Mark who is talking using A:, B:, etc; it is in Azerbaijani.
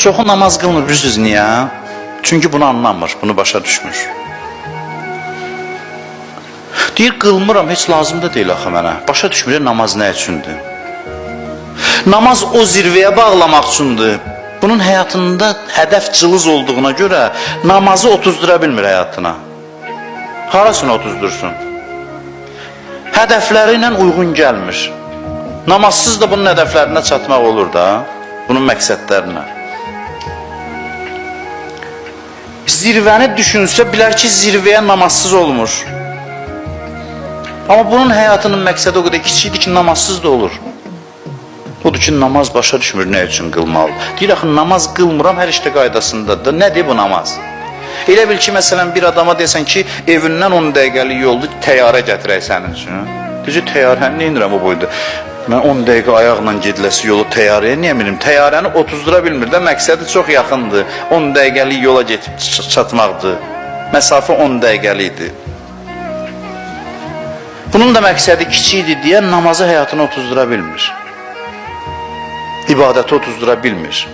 A: Çoxu namaz qılmır, bilirsiniz niyə? Çünki bunu anlamır, bunu başa düşmür. Deyir, qılmıram, heç lazım da deyil axı mənə. Başa düşmür, namaz nə üçündür? Namaz o zirvəyə bağlamaq üçündür. Bunun həyatında hədəf cılız olduğuna görə namazı otuzdura bilmir həyatına. Harasını otuzdursun? Hədəfləri ilə uyğun gəlmir. Namazsız da bunun hədəflərinə çatmaq olur da, bunun məqsədlərinə. Zirvəni düşünsə, bilər ki, zirvəyə namazsız olmur. Amma bunun həyatının məqsədi o qədər kiçikdir ki, namazsız da olur. Odur ki, namaz başa düşmür, nə üçün qılmalıdır. Deyir, axı, namaz qılmıram, hər işdə qaydasındadır. Nədir bu namaz? Elə bil ki, məsələn, bir adama desən ki, evindən 10 dəqiqəlik yoldur, təyyarə gətirək sənin üçün. Deyir, təyyarə, nə inirəm o boyda? Mən 10 dəqiqə ayaqla gediləsi yolu təyyarəyə niyə bilim? Təyyarəni otuzdura bilmir də, məqsədi çox yaxındır. 10 dəqiqəlik yola getib çatmaqdır. Məsafə 10 dəqiqəlikdir. Bunun da məqsədi kiçikdir deyə namazı həyatına otuzdura bilmir. İbadəti otuzdura bilmir.